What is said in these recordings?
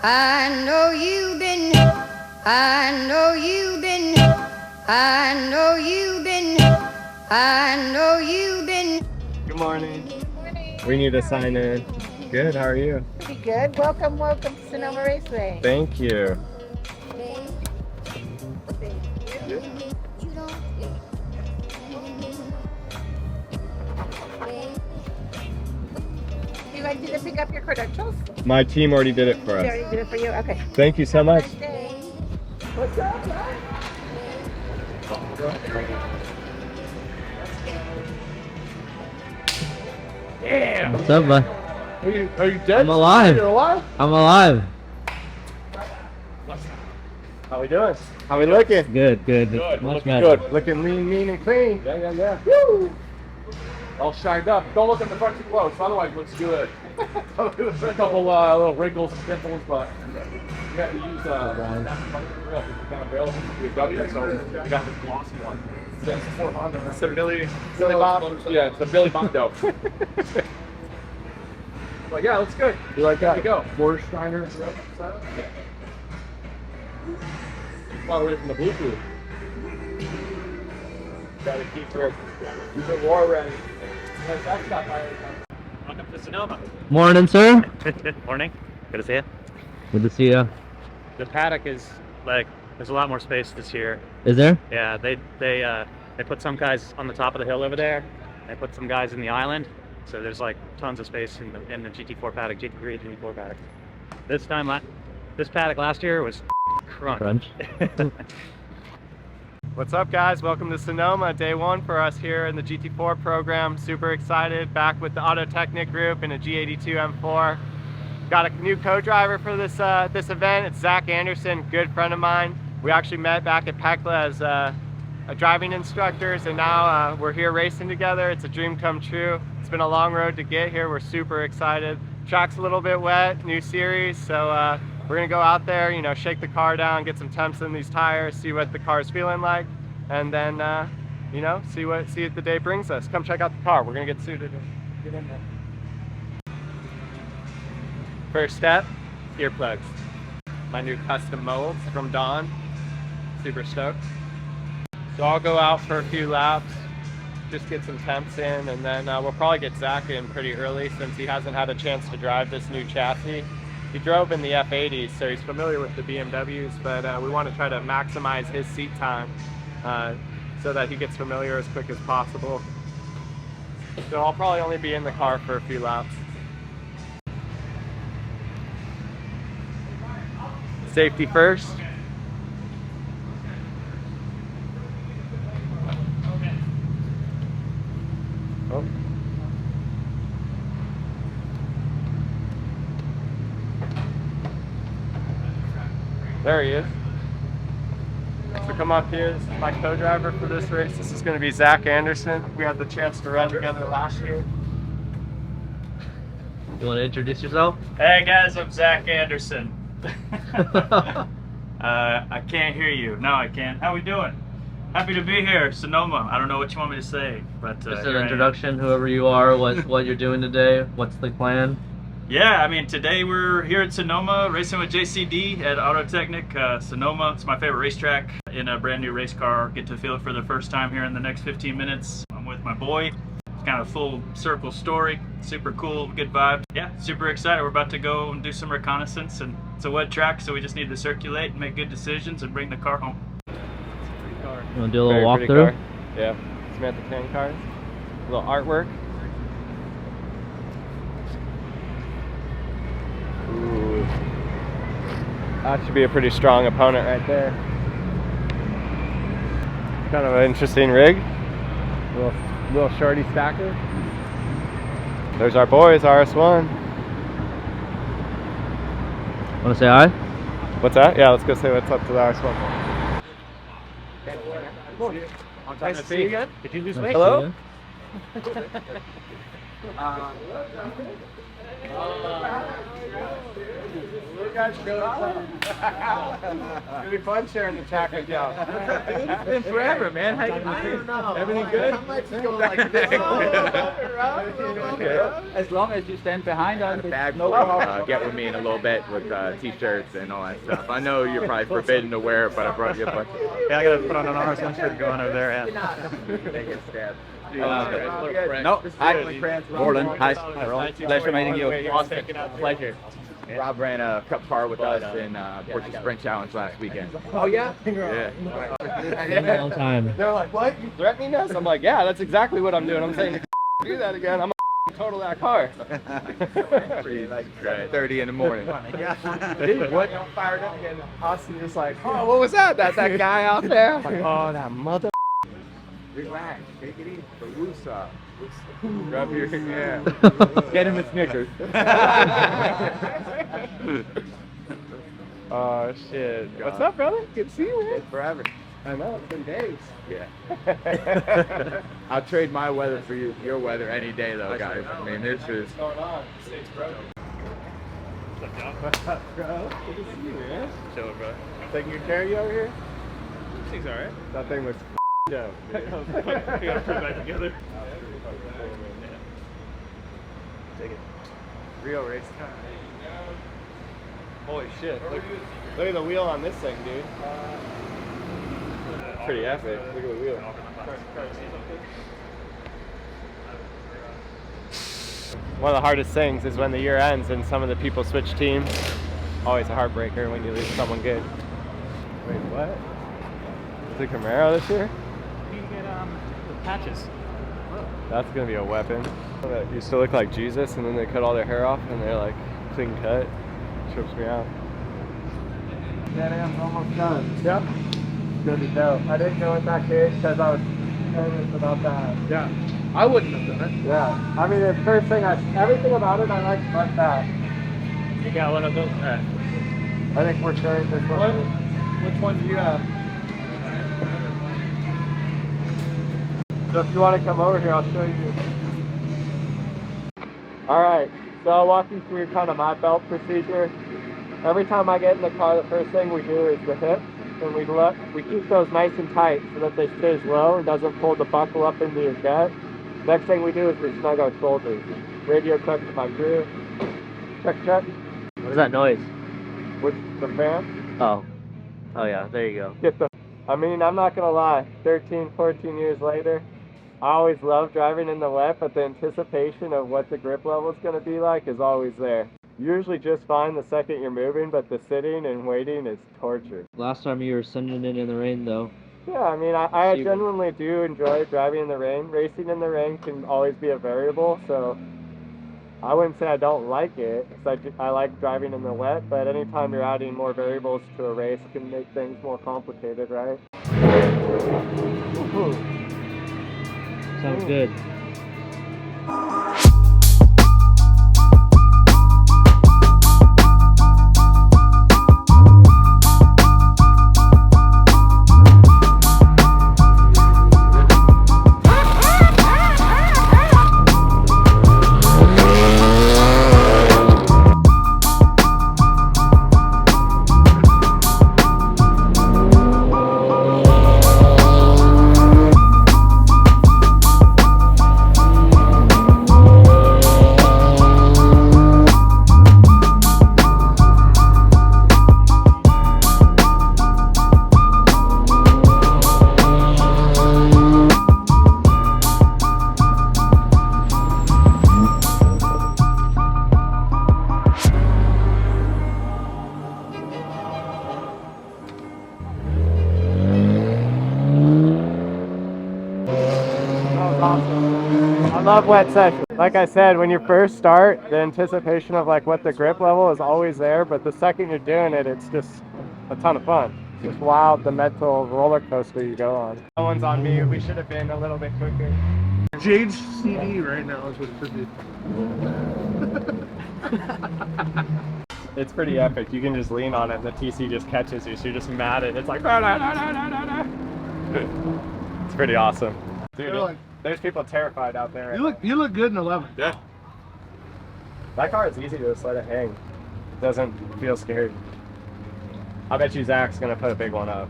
I know you've been, I know you've been, I know you've been, I know you've been. Good morning. Good morning. We need to sign in. Good, how are you? Pretty good. Welcome to Sonoma Raceway. Thank you. You guys need to pick up your credentials? My team already did it for They us. already did it for you? Okay. Thank you so much. Nice day. What's up, man? Damn. What's up, bud? Are you dead? I'm alive. You're alive? I'm alive. How we doing? How we looking? Good. Good. Much Looking better. good. Looking lean, mean, and clean. Yeah. Woo! All shined up. Don't look at the front too close, otherwise it looks good. A couple little wrinkles and dimples, but you have to use kind of available for your W, so you got this glossy one. It's 400. It's a Billy Bob. Yeah, it's a Billy Bondo. But yeah, looks good. You like that? Here we go. Border Steiner. Yeah. Far away from the Bluetooth. Gotta keep it war ready. Welcome to Sonoma. Morning, sir. Morning. Good to see you. Good to see you. The paddock is like there's a lot more space this year. Is there? Yeah, they put some guys on the top of the hill over there. They put some guys in the island. So there's like tons of space in the GT4 paddock, GT3, GT4 paddock. This paddock last year was crunch. What's up, guys? Welcome to Sonoma, day one for us here in the GT4 program. Super excited, back with the Autotechnic group in a G82 M4. Got a new co-driver for this event. It's Zac Anderson, good friend of mine. We actually met back at Pekla as driving instructors, and now we're here racing together. It's a dream come true. It's been a long road to get here. We're super excited. Track's a little bit wet, new series, so we're gonna go out there, you know, shake the car down, get some temps in these tires, see what the car's feeling like, and then, you know, see what the day brings us. Come check out the car. We're gonna get suited and get in there. First step, earplugs. My new custom molds from Dawn. Super stoked. So I'll go out for a few laps, just get some temps in, and then we'll probably get Zac in pretty early since he hasn't had a chance to drive this new chassis. He drove in the F80s, so he's familiar with the BMWs, but we want to try to maximize his seat time so that he gets familiar as quick as possible. So I'll probably only be in the car for a few laps. Safety first. Oh. There he is. So come up here, this is my co-driver for this race. This is going to be Zac Anderson. We had the chance to run together last year. You want to introduce yourself? Hey guys, I'm Zac Anderson. I can't hear you. No, I can't. How we doing? Happy to be here, Sonoma. I don't know what you want me to say, but Just an introduction, whoever you are, what you're doing today, what's the plan? Yeah, I mean, today we're here at Sonoma racing with JCD at Autotechnic. Sonoma, it's my favorite racetrack. In a brand new race car, get to feel it for the first time here in the next 15 minutes. I'm with my boy. It's kind of a full circle story. Super cool, good vibe. Yeah, super excited. We're about to go and do some reconnaissance, and it's a wet track, so we just need to circulate and make good decisions and bring the car home. You want to do a little walkthrough? Yeah, Samantha Can cars. A little artwork. Ooh. That should be a pretty strong opponent right there. Kind of an interesting rig. Little shorty stacker. There's our boys, RS1. Want to say hi? What's that? Yeah, let's go say what's up to the RS1. Nice to see you again. Did you lose Nice weight? Hello? guys showed up. It's gonna be fun sharing the track with y'all. It's been forever, man. How you doing? Everything good? As long as you stand behind us, Bag no full, problem. get with me in a little bit with t-shirts and all that stuff. I know you're probably forbidden to wear it, but I brought you a bunch. Yeah, I gotta put on an arm sweatshirt going over there. They get stabbed. No, hi, Roland. Hi, Roland. Pleasure meeting you. Pleasure. Rob ran a cup car with us in Portuguese Sprint Challenge last weekend. Oh yeah? Yeah. Long time. They're like, what? You threatening us? I'm like, yeah, that's exactly what I'm doing. I'm saying, do that again. I'm gonna total that car. Like 30 in the morning. Dude, what? Fired up again. Austin just like, oh, what was that? That's that guy out there. I'm like, oh, that mother. Relax, take it easy. Barusa. Rub your yeah. Get him a Snickers. Oh shit. What's up, brother? Good to see you, man. Forever. I know, it's been days. Yeah. I'll trade my weather for your weather any day, though, guys. I mean, this is. What's going on? States, bro. What's up, bro? Good to see you, man. Chilling, bro. Taking good care of you over here? Things alright. That thing looks dope. We gotta put it back together. Take it. Real race car. Holy shit. Look at the wheel on this thing, dude. Pretty epic. Look at the wheel. One of the hardest things is when the year ends and some of the people switch teams. Always a heartbreaker when you lose someone good. Wait, what? Is it Camaro this year? You get the patches. That's gonna be a weapon. That used to look like Jesus, and then they cut all their hair off, and they're like clean cut. Trips me out. That am's almost done. Yep. Good to go. I didn't go in that case because I was nervous about that. Yeah, I wouldn't have done it. Yeah. I mean, the first thing everything about it I like but that. You got one of those? I think we're sharing this one. Which one do you have? So if you want to come over here, I'll show you. Alright, so I'll walk you through kind of my belt procedure. Every time I get in the car, the first thing we do is the hips, and we keep those nice and tight so that they stay low and doesn't pull the buckle up into your gut. Next thing we do is we snug our shoulders. Radio clip to my crew. Check, check. What is that noise? With the fan. Oh. Oh yeah, there you go. I mean, I'm not gonna lie, 13, 14 years later, I always love driving in the wet, but the anticipation of what the grip level is gonna be like is always there. Usually just fine the second you're moving, but the sitting and waiting is torture. Last time you were sending it in the rain though. Yeah, I mean, I genuinely do enjoy driving in the rain. Racing in the rain can always be a variable, so I wouldn't say I don't like it, because I like driving in the wet, but anytime you're adding more variables to a race can make things more complicated, right? Sounds good. I love wet sessions. Like I said, when you first start, the anticipation of like what the grip level is always there, but the second you're doing it, it's just a ton of fun. It's just wild, the mental roller coaster you go on. That one's on me. We should have been a little bit quicker. Jade's CD right now is what it should be. It's pretty epic. You can just lean on it and the TC just catches you, so you're just mad at it. It's like, "Nah, nah, nah, nah, nah, nah." It's pretty awesome. Dude, there's people terrified out there. You look good in 11. Yeah. That car is easy to just let it hang. Doesn't feel scary. I bet you Zach's gonna put a big one up.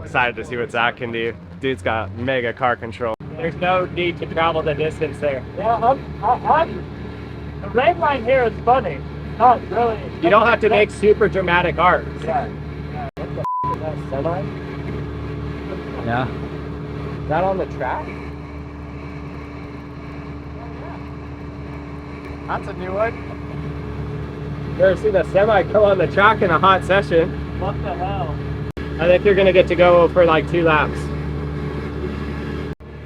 Excited to see what Zach can do. Dude's got mega car control. There's no need to travel the distance there. Yeah, the red line here is funny. Not really. You don't have to make super dramatic art. Yeah. What the is that, semi? Yeah. Is that on the track? That's a new one. You ever seen a semi go on the track in a hot session? What the hell? I think you're gonna get to go for like 2 laps.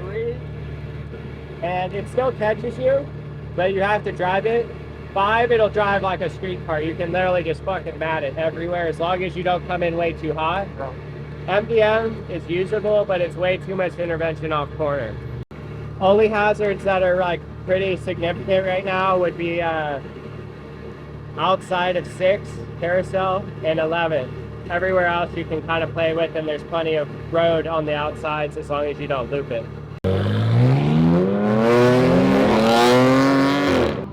3. And it still catches you, but you have to drive it. 5, it'll drive like a street car. You can literally just fucking mat it everywhere as long as you don't come in way too hot. MDM is usable, but it's way too much intervention off corner. Only hazards that are like pretty significant right now would be outside of 6, carousel, and 11. Everywhere else you can kind of play with, and there's plenty of road on the outsides as long as you don't loop it.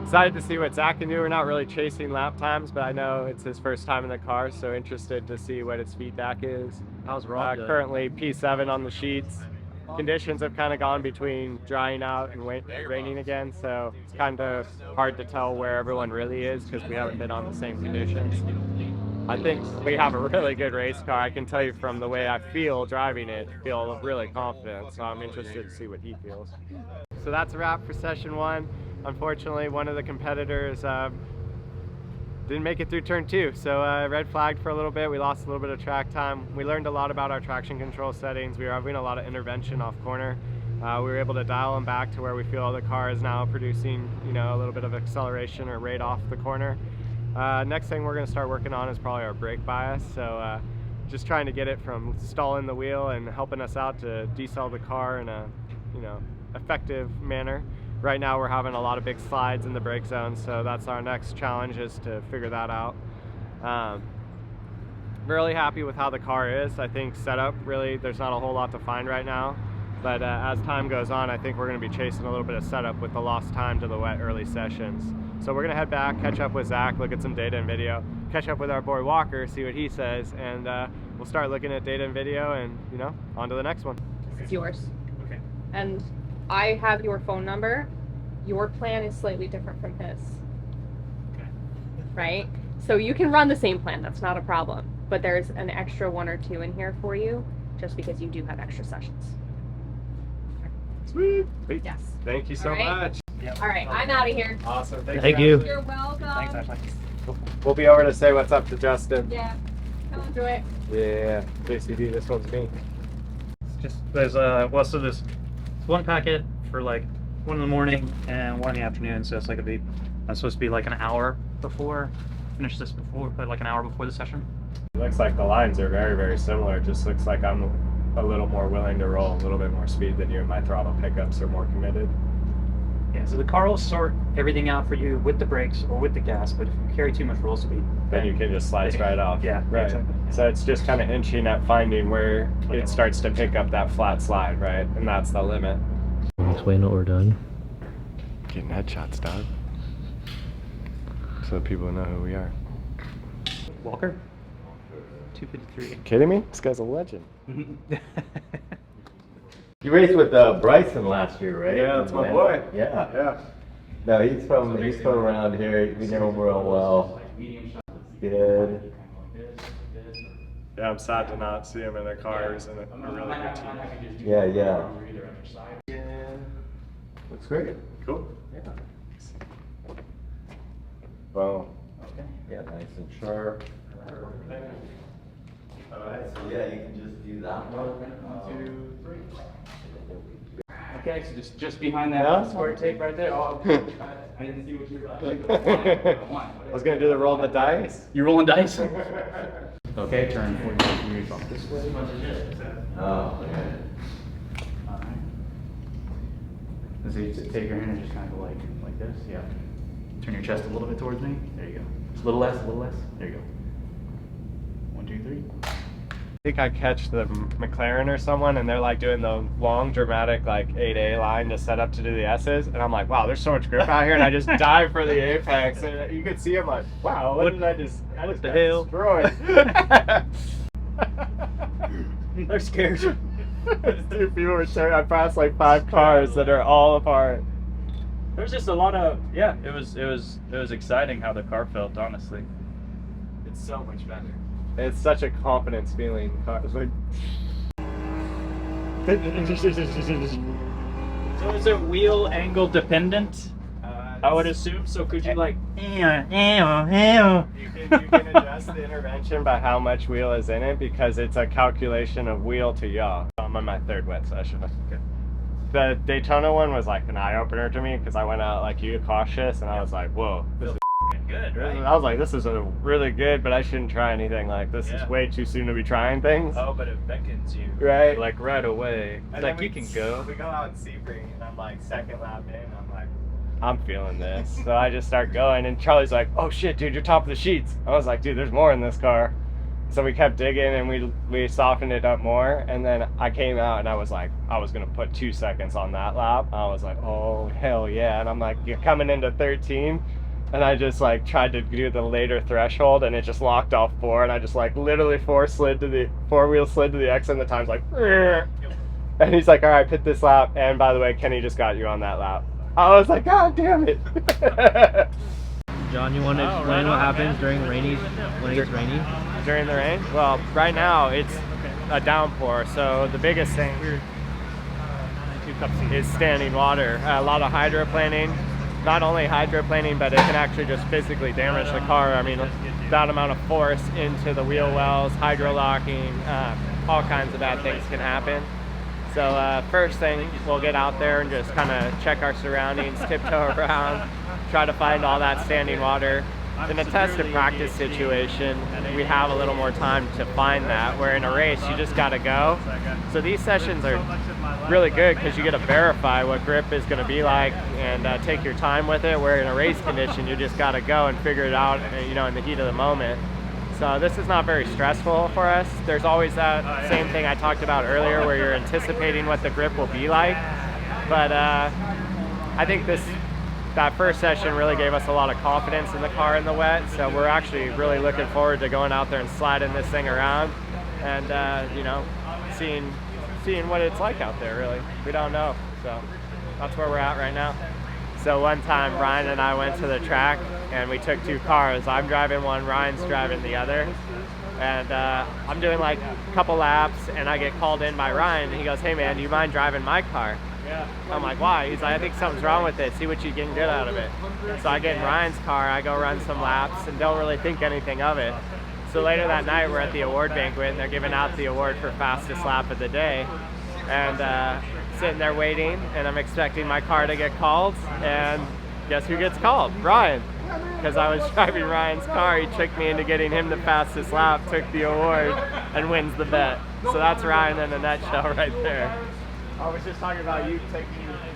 Excited to see what Zach can do. We're not really chasing lap times, but I know it's his first time in the car, so interested to see what his feedback is. How's Rob doing? Currently P7 on the sheets. Conditions have kind of gone between drying out and raining again, so it's kind of hard to tell where everyone really is because we haven't been on the same conditions. I think we have a really good race car. I can tell you from the way I feel driving it, I feel really confident, so I'm interested to see what he feels. So that's a wrap for session 1. Unfortunately, one of the competitors didn't make it through turn 2, so red flagged for a little bit. We lost a little bit of track time. We learned a lot about our traction control settings. We were having a lot of intervention off corner. We were able to dial them back to where we feel the car is now producing, you know, a little bit of acceleration or rate off the corner. Next thing we're going to start working on is probably our brake bias. So just trying to get it from stalling the wheel and helping us out to decel the car in a, you know, effective manner. Right now we're having a lot of big slides in the brake zone, so that's our next challenge, is to figure that out. Really happy with how the car is. I think setup, really, there's not a whole lot to find right now. But as time goes on, I think we're going to be chasing a little bit of setup with the lost time to the wet early sessions. So we're going to head back, catch up with Zach, look at some data and video, catch up with our boy Walker, see what he says, and we'll start looking at data and video and, you know, on to the next one. It's yours. Okay. And I have your phone number. Your plan is slightly different from his. Okay. Right? So you can run the same plan, that's not a problem. But there's an extra 1 or 2 in here for you, just because you do have extra sessions. Sweet. Yes. Thank you so All right. much. All right, I'm out of here. Awesome. Thank you. You're welcome. Thanks, Ashley. We'll be over to say what's up to Justin. Yeah. Come enjoy it. Yeah. JCD, this one's me. Just there's well, so there's one packet for like 1 in the morning and 1 in the afternoon. So it's like I'm supposed to be like an hour before, finish this before, like an hour before the session. It looks like the lines are very, very similar. It just looks like I'm a little more willing to roll a little bit more speed than you, and my throttle pickups are more committed. Yeah, so the car will sort everything out for you with the brakes or with the gas, but if you carry too much roll speed, Then you can just slice right off. Yeah, right. exactly. So it's just kind of inching at finding where it starts to pick up that flat slide, right? And that's the limit. Explain what we're doing. Getting headshots, dog. So people know who we are. Walker, 253. Kidding me? This guy's a legend. You raced with Bryson last year, right? Yeah, that's my boy. Yeah. Yeah. No, he's from around here. We know him real well. Good. Yeah, I'm sad to not see him in their cars and a really good team. Yeah, yeah. Looks great. Cool. Yeah. Well. Yeah, nice and sharp. Alright, so yeah, you can just do that one. 1, 2, 3. Okay, so just behind that square tape right there. Oh, I didn't see what you were I was gonna do the roll of the dice. You rolling dice? Okay, turn 45 degrees off this way. Oh, okay. Alright. So you take your hand and just kind of go like this. Yeah. Turn your chest a little bit towards me. There you go. Just a little less, a little less. There you go. 1, 2, 3. I think I catch the McLaren or someone, and they're like doing the long dramatic like 8A line to set up to do the S's, and I'm like, wow, there's so much grip out here, and I just dive for the apex, and you could see him like, wow, what did I just the hell? Destroyed. They're scared. Dude, people were staring. I passed like 5 cars that are all apart. There's just a lot of it was exciting how the car felt, honestly. It's so much better. It's such a confidence feeling. It's like. So is it wheel angle dependent? I would assume. So could you like? You can adjust the intervention by how much wheel is in it because it's a calculation of wheel to yaw. I'm on my 3rd wet session. Okay. The Daytona one was like an eye opener to me because I went out like you cautious and I was like, whoa, this is good, right? I was like, this is a really good, but I shouldn't try anything like this. Is way too soon to be trying things. Oh, but it beckons you, right? Like right away. It's like you can go. We go out in Sebring and I'm like 2nd lap in. I'm like, I'm feeling this. So I just start going and Charlie's like, oh shit, dude, you're top of the sheets. I was like, dude, there's more in this car. So we kept digging and we softened it up more, and then I came out and I was like, I was gonna put 2 seconds on that lap. I was like, oh hell yeah, and I'm like, you're coming into 13, and I just like tried to do the later threshold, and it just locked off 4, and I just like literally 4-wheel slid to the X, and the time's like, and he's like, all right, pit this lap, and by the way, Kenny just got you on that lap. I was like, god damn it. John, you want to explain what happens during when it's rainy? During the rain? Well, right now it's a downpour, so the biggest thing is standing water. A lot of hydroplaning. Not only hydroplaning, but it can actually just physically damage the car. I mean, that amount of force into the wheel wells, hydrolocking, all kinds of bad things can happen. So first thing, we'll get out there and just kind of check our surroundings, tiptoe around, try to find all that standing water. In a test and practice situation, we have a little more time to find that, where in a race, you just got to go. So these sessions are really good because you get to verify what grip is going to be like and take your time with it, where in a race condition, you just got to go and figure it out, you know, in the heat of the moment. So this is not very stressful for us. There's always that same thing I talked about earlier where you're anticipating what the grip will be like. But I think that first session really gave us a lot of confidence in the car in the wet. So we're actually really looking forward to going out there and sliding this thing around and, you know, seeing what it's like out there, really. We don't know. So that's where we're at right now. So one time Ryan and I went to the track and we took 2 cars. I'm driving one, Ryan's driving the other. And I'm doing like a couple laps and I get called in by Ryan and he goes, hey man, do you mind driving my car? I'm like, why? He's like, I think something's wrong with it. See what you can get out of it. So I get in Ryan's car, I go run some laps and don't really think anything of it. So later that night we're at the award banquet and they're giving out the award for fastest lap of the day. And sitting there waiting and I'm expecting my car to get called and guess who gets called? Ryan. Because I was driving Ryan's car, he tricked me into getting him the fastest lap, took the award, and wins the bet. So that's Ryan in a nutshell right there. I was just talking about you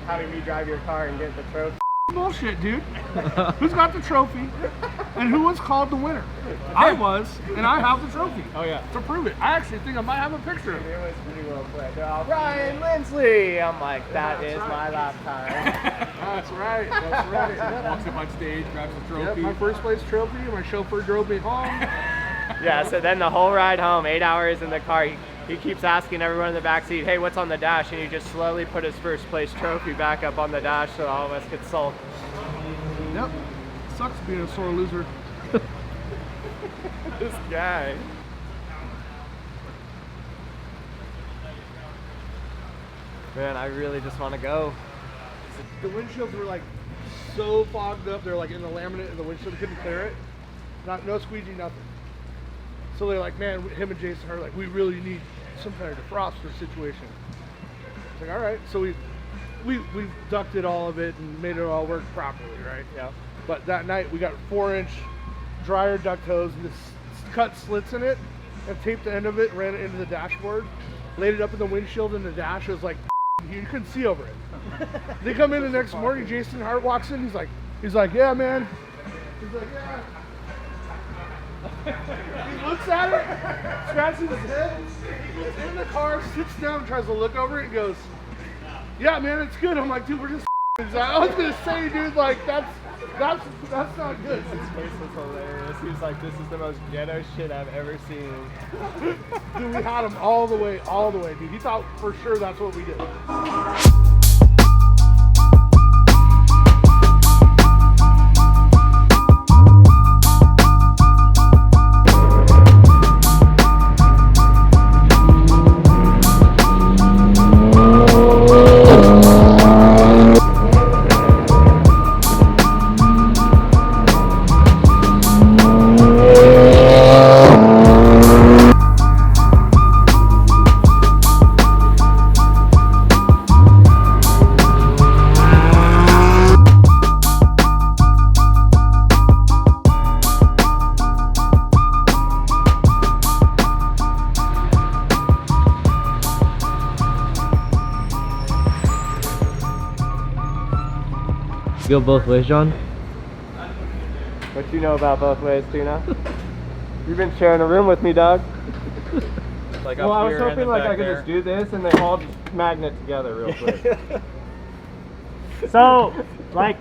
having me drive your car and get the trophy. Bullshit, dude. Who's got the trophy? And who was called the winner? I was, and I have the trophy. Oh yeah. To prove it. I actually think I might have a picture of it. It was pretty well played. Ryan Lindsley! I'm like, that is my lap time. That's right, that's right. Walks up on stage, grabs the trophy. Yep, my first place trophy, my chauffeur drove me home. Yeah, so then the whole ride home, 8 hours in the car, he keeps asking everyone in the back seat, hey, what's on the dash? And he just slowly put his first place trophy back up on the dash so all of us could sulk. Yep. Sucks being a sore loser. This guy. Man, I really just want to go. The windshields were like so fogged up, they're like in the laminate and the windshield couldn't clear it. No squeegee, nothing. So they're like, man, him and Jason are like, we really need some kind of defroster situation. It's like, all right. So we ducted all of it and made it all work properly, right? Yeah. But that night we got 4-inch dryer duct hose and just cut slits in it and taped the end of it and ran it into the dashboard. Laid it up in the windshield and the dash was like, you couldn't see over it. They come in the next morning, Jason Hart walks in, he's like, yeah, man. He's like, yeah. He looks looks at it, scratches his head, gets in the car, sits down, tries to look over it, and goes, "Yeah, man, it's good." I'm like, "Dude, we're just." I was gonna say, dude, like that's not good. His face was hilarious. He was like, "This is the most ghetto shit I've ever seen." Dude, we had him all the way, dude. He thought for sure that's what we did. Go both ways, John? What you know about both ways, Tuna? You've been sharing a room with me, Doug. Like Well, up I was here hoping and then like back I could there. just do this and they all just magnet together real quick. So, like,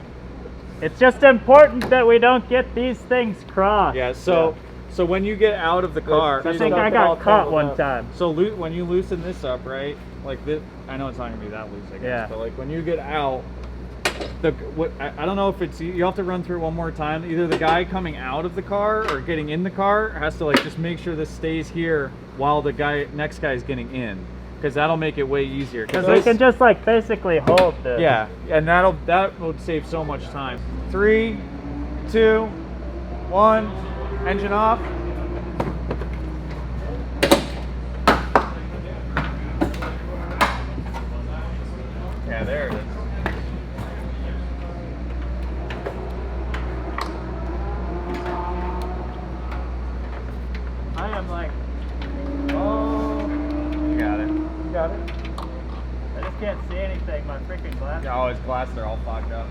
it's just important that we don't get these things crossed. Yeah, so when you get out of the car, I think I got caught one time. So when you loosen this up, right? Like this, I know it's not gonna be that loose, I guess. Yeah. But like when you get out, I don't know if it's you have to run through it one more time. Either the guy coming out of the car or getting in the car has to like just make sure this stays here while the next guy is getting in, because that'll make it way easier. Because we can just like basically hold this. Yeah, and that will save so much time. 3, 2, 1, engine off. Yeah, there it is. I am like, You got it. You got it? I just can't see anything. My freaking glasses. Yeah, his glasses are all fogged up.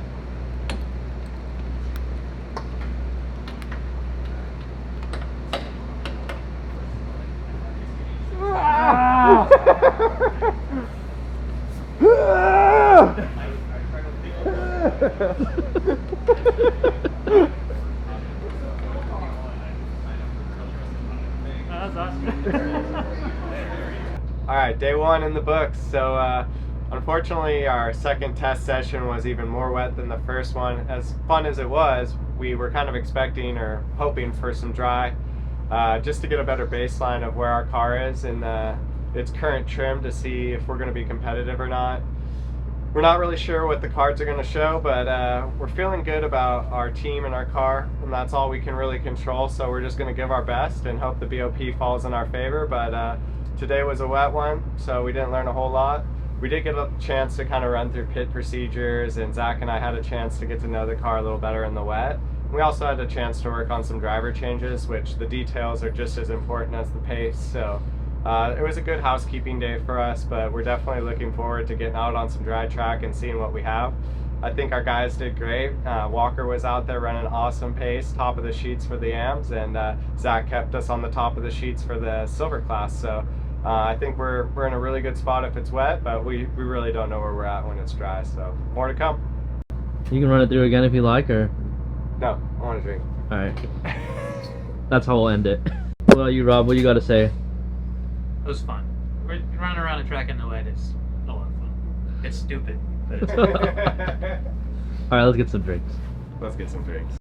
That's awesome. All right, day one in the books. So unfortunately, our second test session was even more wet than the first one. As fun as it was, we were kind of expecting or hoping for some dry, just to get a better baseline of where our car is in its current trim to see if we're going to be competitive or not. We're not really sure what the cards are going to show, but we're feeling good about our team and our car, and that's all we can really control. So we're just going to give our best and hope the BOP falls in our favor. But today was a wet one, so we didn't learn a whole lot. We did get a chance to kind of run through pit procedures, and Zach and I had a chance to get to know the car a little better in the wet. We also had a chance to work on some driver changes, which the details are just as important as the pace. So it was a good housekeeping day for us, but we're definitely looking forward to getting out on some dry track and seeing what we have. I think our guys did great. Walker was out there running an awesome pace, top of the sheets for the AMs, and Zach kept us on the top of the sheets for the silver class. So I think we're in a really good spot if it's wet, but we really don't know where we're at when it's dry. So more to come. You can run it through again if you like, or? No, I want to drink. All right. That's how we'll end it. What about you, Rob? What do you got to say? It was fun. Running around a track in the wet is a lot of fun. It's stupid, but it's All right, let's get some drinks. Let's get some drinks.